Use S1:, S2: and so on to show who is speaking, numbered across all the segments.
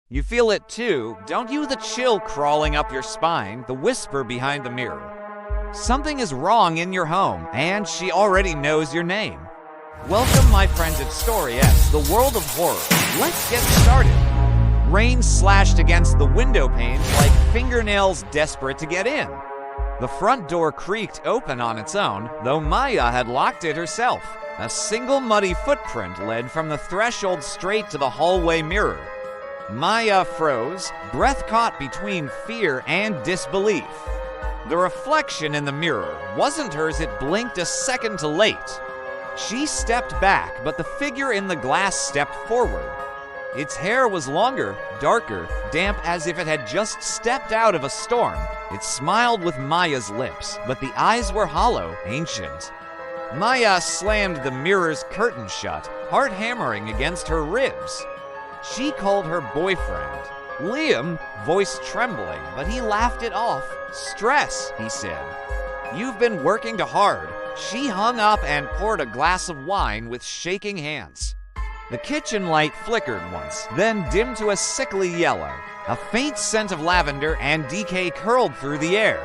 S1: You feel it too, don't you? The chill crawling up your spine, the whisper behind the mirror. Something is wrong in your home, and she already knows your name. Welcome, my friends, at Story X, the world of horror. Let's get started. Rain slashed against the window panes like fingernails desperate to get in. The front door creaked open on its own, though Maya had locked it herself. A single muddy footprint led from the threshold straight to the hallway mirror. Maya froze, breath caught between fear and disbelief. The reflection in the mirror wasn't hers, it blinked a second too late. She stepped back, but the figure in the glass stepped forward. Its hair was longer, darker, damp as if it had just stepped out of a storm. It smiled with Maya's lips, but the eyes were hollow, ancient. Maya slammed the mirror's curtain shut, heart hammering against her ribs. She called her boyfriend. Liam, voice trembling, but he laughed it off. Stress, he said. You've been working too hard. She hung up and poured a glass of wine with shaking hands. The kitchen light flickered once, then dimmed to a sickly yellow. A faint scent of lavender and decay curled through the air.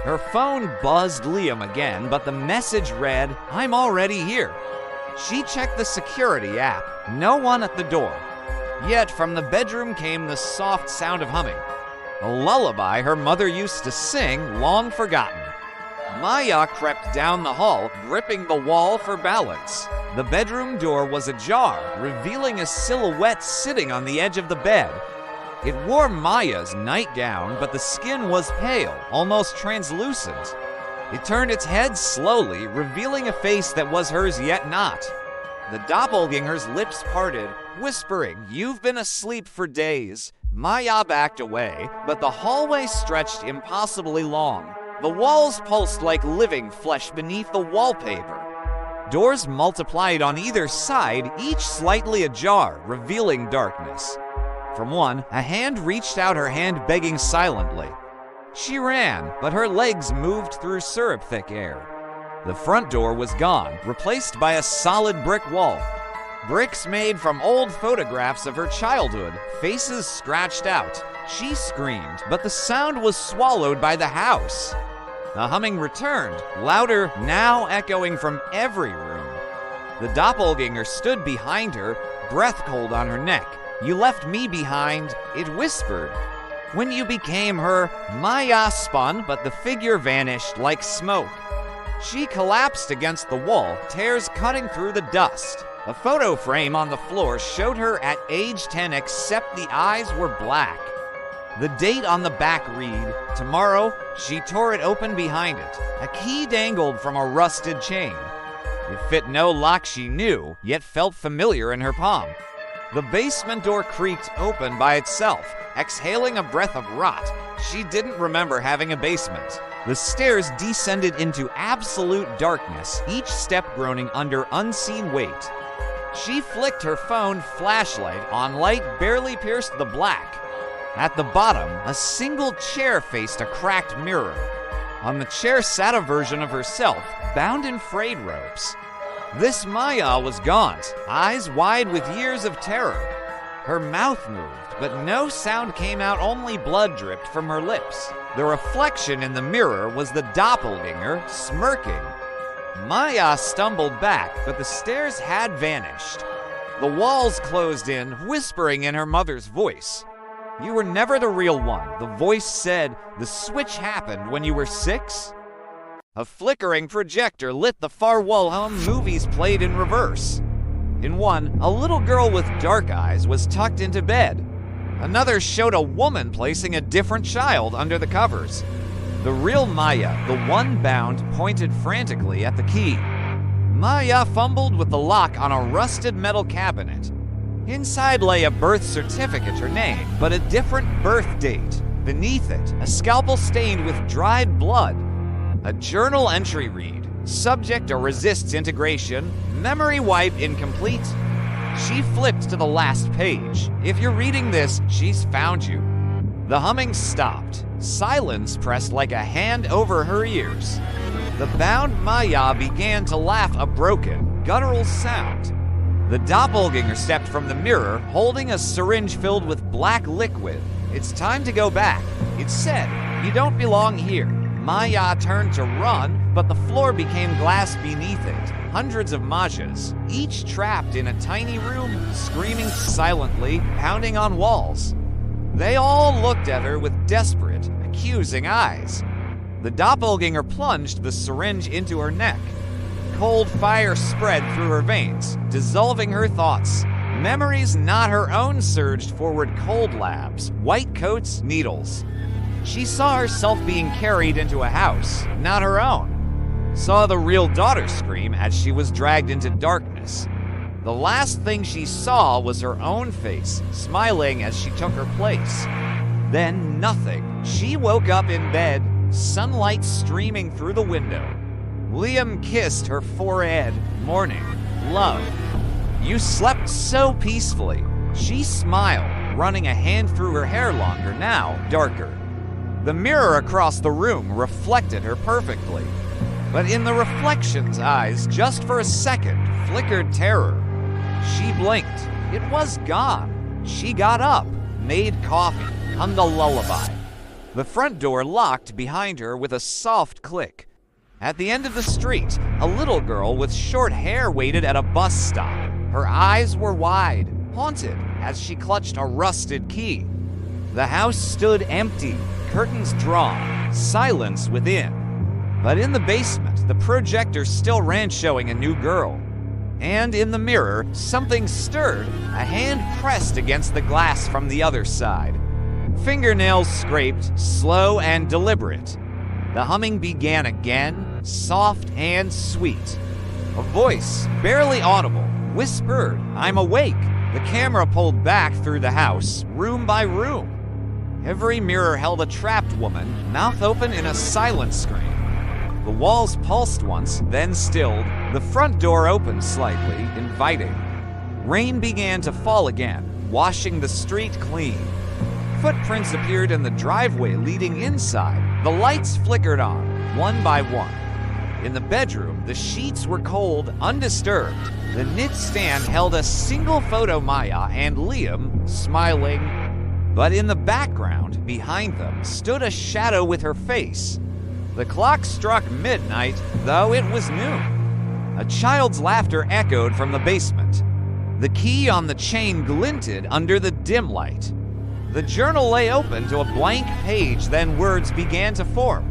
S1: Her phone buzzed Liam again, but the message read, "I'm already here." She checked the security app. No one at the door. Yet from the bedroom came the soft sound of humming. A lullaby her mother used to sing, long forgotten. Maya crept down the hall, gripping the wall for balance. The bedroom door was ajar, revealing a silhouette sitting on the edge of the bed. It wore Maya's nightgown, but the skin was pale, almost translucent. It turned its head slowly, revealing a face that was hers yet not. The doppelganger's lips parted, whispering, "You've been asleep for days." Maya backed away, but the hallway stretched impossibly long. The walls pulsed like living flesh beneath the wallpaper. Doors multiplied on either side, each slightly ajar, revealing darkness. From one, a hand reached out her hand begging silently. She ran, but her legs moved through syrup-thick air. The front door was gone, replaced by a solid brick wall. Bricks made from old photographs of her childhood, faces scratched out. She screamed, but the sound was swallowed by the house. The humming returned, louder, now echoing from every room. The doppelganger stood behind her, breath cold on her neck. "You left me behind," it whispered. When you became her, Maya spun, but the figure vanished like smoke. She collapsed against the wall, tears cutting through the dust. A photo frame on the floor showed her at age 10, except the eyes were black. The date on the back read, "Tomorrow." She tore it open behind it. A key dangled from a rusted chain. It fit no lock she knew, yet felt familiar in her palm. The basement door creaked open by itself, exhaling a breath of rot. She didn't remember having a basement. The stairs descended into absolute darkness, each step groaning under unseen weight. She flicked her phone flashlight on, light barely pierced the black. At the bottom, a single chair faced a cracked mirror. On the chair sat a version of herself, bound in frayed ropes. This Maya was gaunt, eyes wide with years of terror. Her mouth moved, but no sound came out, only blood dripped from her lips. The reflection in the mirror was the doppelganger, smirking. Maya stumbled back, but the stairs had vanished. The walls closed in, whispering in her mother's voice. "You were never the real one," the voice said. "The switch happened when you were 6? A flickering projector lit the far wall home movies played in reverse. In one, a little girl with dark eyes was tucked into bed. Another showed a woman placing a different child under the covers. The real Maya, the one bound, pointed frantically at the key. Maya fumbled with the lock on a rusted metal cabinet. Inside lay a birth certificate, her name, but a different birth date. Beneath it, a scalpel stained with dried blood. A journal entry read, "Subject or resists integration, memory wipe incomplete." She flipped to the last page. "If you're reading this, she's found you." The humming stopped. Silence pressed like a hand over her ears. The bound Maya began to laugh, a broken, guttural sound. The doppelganger stepped from the mirror, holding a syringe filled with black liquid. "It's time to go back," it said. "You don't belong here." Maya turned to run, but the floor became glass beneath it. Hundreds of Majas, each trapped in a tiny room, screaming silently, pounding on walls. They all looked at her with desperate, accusing eyes. The doppelganger plunged the syringe into her neck. Cold fire spread through her veins, dissolving her thoughts. Memories not her own surged forward. Cold labs, white coats, needles. She saw herself being carried into a house, not her own. Saw the real daughter scream as she was dragged into darkness. The last thing she saw was her own face, smiling as she took her place. Then nothing. She woke up in bed, sunlight streaming through the window. Liam kissed her forehead. "Morning, love. You slept so peacefully." She smiled, running a hand through her hair, longer now, darker. The mirror across the room reflected her perfectly. But in the reflection's eyes, just for a second, flickered terror. She blinked. It was gone. She got up, made coffee, hummed a lullaby. The front door locked behind her with a soft click. At the end of the street, a little girl with short hair waited at a bus stop. Her eyes were wide, haunted, as she clutched a rusted key. The house stood empty, curtains drawn, silence within. But in the basement, the projector still ran, showing a new girl. And in the mirror, something stirred, a hand pressed against the glass from the other side. Fingernails scraped, slow and deliberate. The humming began again, soft and sweet. A voice, barely audible, whispered, "I'm awake." The camera pulled back through the house, room by room. Every mirror held a trapped woman, mouth open in a silent scream. The walls pulsed once, then stilled. The front door opened slightly, inviting. Rain began to fall again, washing the street clean. Footprints appeared in the driveway leading inside. The lights flickered on, one by one. In the bedroom, the sheets were cold, undisturbed. The knit stand held a single photo, Maya and Liam, smiling. But in the background, behind them, stood a shadow with her face. The clock struck midnight, though it was noon. A child's laughter echoed from the basement. The key on the chain glinted under the dim light. The journal lay open to a blank page, then words began to form.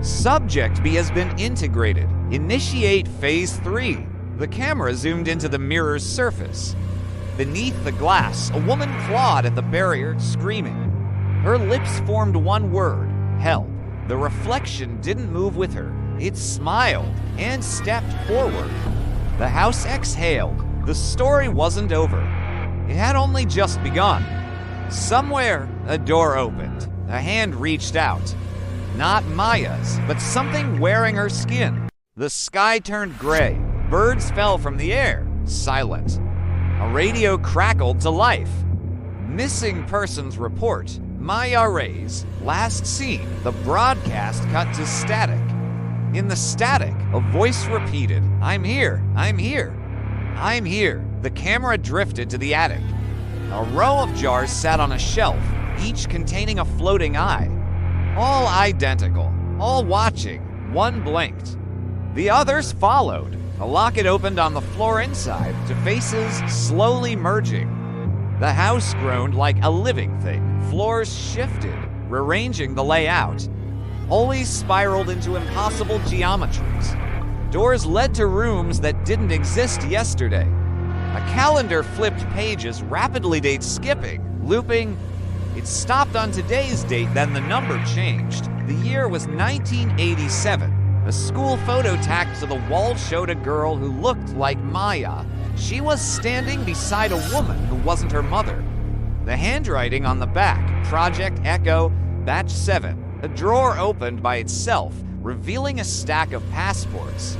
S1: Subject B has been integrated. Initiate phase 3. The camera zoomed into the mirror's surface. Beneath the glass, a woman clawed at the barrier, screaming. Her lips formed one word, help. The reflection didn't move with her. It smiled and stepped forward. The house exhaled. The story wasn't over. It had only just begun. Somewhere, a door opened. A hand reached out. Not Maya's, but something wearing her skin. The sky turned gray. Birds fell from the air, silent. A radio crackled to life. Missing persons report. Maya Ray's last seen. The broadcast cut to static. In the static, a voice repeated, "I'm here, I'm here, I'm here." The camera drifted to the attic. A row of jars sat on a shelf, each containing a floating eye. All identical, all watching. One blinked. The others followed. A locket opened on the floor inside, to faces slowly merging. The house groaned like a living thing. Floors shifted, rearranging the layout. Hallways spiraled into impossible geometries. Doors led to rooms that didn't exist yesterday. A calendar flipped pages, rapidly, date skipping, looping. It stopped on today's date, then the number changed. The year was 1987. A school photo tacked to the wall showed a girl who looked like Maya. She was standing beside a woman who wasn't her mother. The handwriting on the back, Project Echo, Batch 7. A drawer opened by itself, revealing a stack of passports.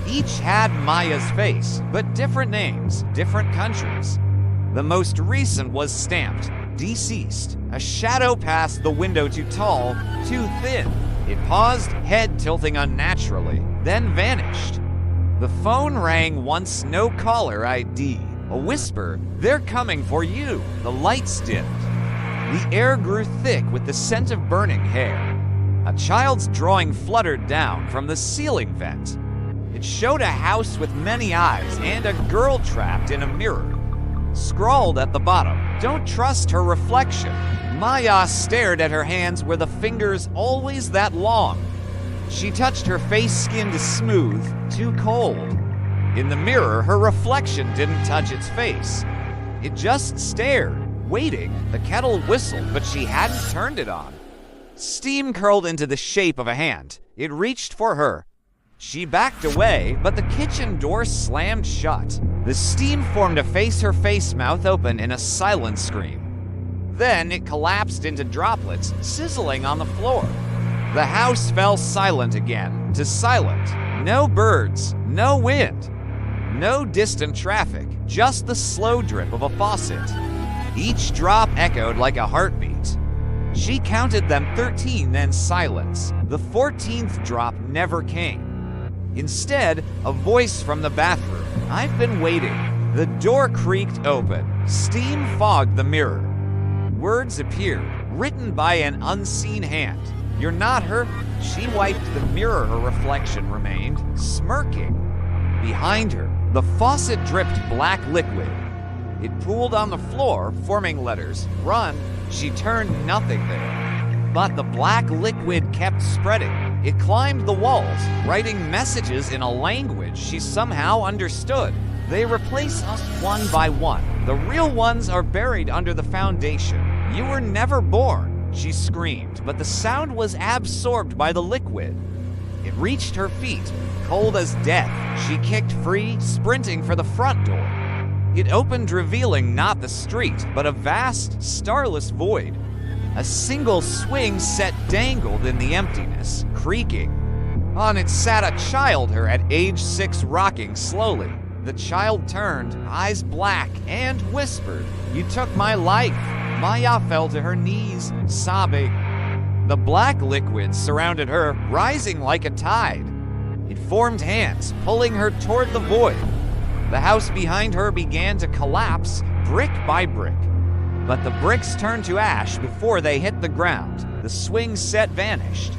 S1: Each had Maya's face, but different names, different countries. The most recent was stamped, deceased. A shadow passed the window, too tall, too thin. It paused, head tilting unnaturally, then vanished. The phone rang once, no caller ID. A whisper, "They're coming for you." The lights dimmed. The air grew thick with the scent of burning hair. A child's drawing fluttered down from the ceiling vent. It showed a house with many eyes and a girl trapped in a mirror. Scrawled at the bottom, "Don't trust her reflection." Maya stared at her hands where the fingers always that long. She touched her face skin to smooth, too cold. In the mirror, her reflection didn't touch its face. It just stared, waiting. The kettle whistled, but she hadn't turned it on. Steam curled into the shape of a hand. It reached for her. She backed away, but the kitchen door slammed shut. The steam formed a face, her face mouth open in a silent scream. Then it collapsed into droplets, sizzling on the floor. The house fell silent again, to silent. No birds, no wind, no distant traffic, just the slow drip of a faucet. Each drop echoed like a heartbeat. She counted them 13, then silence. The 14th drop never came. Instead, a voice from the bathroom. "I've been waiting." The door creaked open. Steam fogged the mirror. Words appeared, written by an unseen hand. "You're not her." She wiped the mirror. Her reflection remained, smirking. Behind her, the faucet dripped black liquid. It pooled on the floor, forming letters. "Run." She turned, nothing there. But the black liquid kept spreading. It climbed the walls, writing messages in a language she somehow understood. "They replace us one by one. The real ones are buried under the foundation. You were never born." She screamed, but the sound was absorbed by the liquid. It reached her feet, cold as death. She kicked free, sprinting for the front door. It opened, revealing not the street, but a vast, starless void. A single swing set dangled in the emptiness, creaking. On it sat a child, her at age 6, rocking slowly. The child turned, eyes black, and whispered, "You took my life." Maya fell to her knees, sobbing. The black liquid surrounded her, rising like a tide. It formed hands, pulling her toward the void. The house behind her began to collapse, brick by brick. But the bricks turned to ash before they hit the ground. The swing set vanished.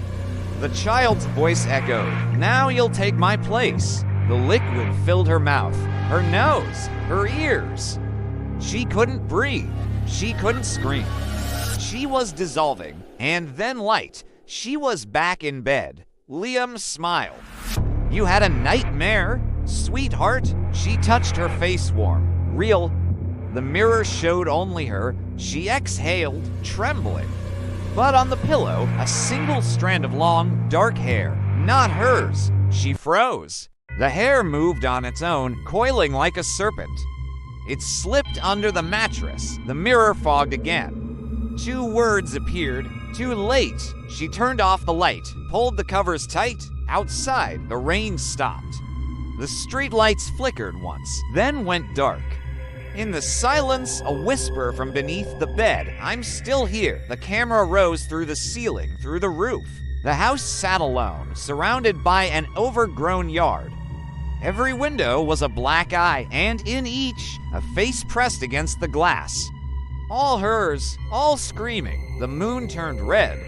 S1: The child's voice echoed, "Now you'll take my place." The liquid filled her mouth, her nose, her ears. She couldn't breathe. She couldn't scream. She was dissolving, and then light. She was back in bed. Liam smiled. "You had a nightmare, sweetheart?" She touched her face warm, real. The mirror showed only her. She exhaled, trembling. But on the pillow, a single strand of long, dark hair, not hers. She froze. The hair moved on its own, coiling like a serpent. It slipped under the mattress. The mirror fogged again. 2 words appeared. "Too late." She turned off the light, pulled the covers tight. Outside, the rain stopped. The streetlights flickered once, then went dark. In the silence, a whisper from beneath the bed. "I'm still here." The camera rose through the ceiling, through the roof. The house sat alone, surrounded by an overgrown yard. Every window was a black eye, and in each, a face pressed against the glass. All hers, all screaming. The moon turned red.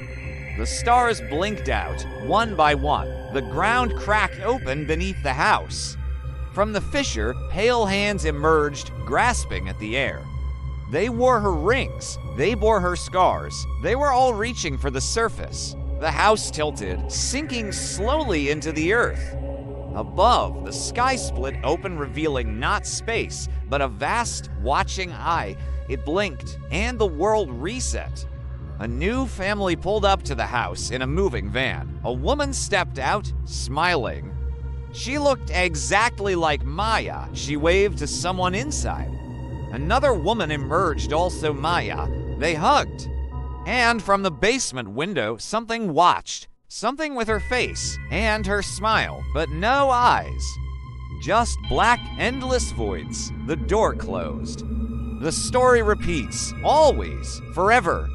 S1: The stars blinked out, one by one. The ground cracked open beneath the house. From the fissure, pale hands emerged, grasping at the air. They wore her rings. They bore her scars. They were all reaching for the surface. The house tilted, sinking slowly into the earth. Above, the sky split open, revealing not space, but a vast, watching eye. It blinked, and the world reset. A new family pulled up to the house in a moving van. A woman stepped out, smiling. She looked exactly like Maya. She waved to someone inside. Another woman emerged, also Maya. They hugged. And from the basement window, something watched. Something with her face and her smile, but no eyes. Just black, endless voids. The door closed. The story repeats, always, forever.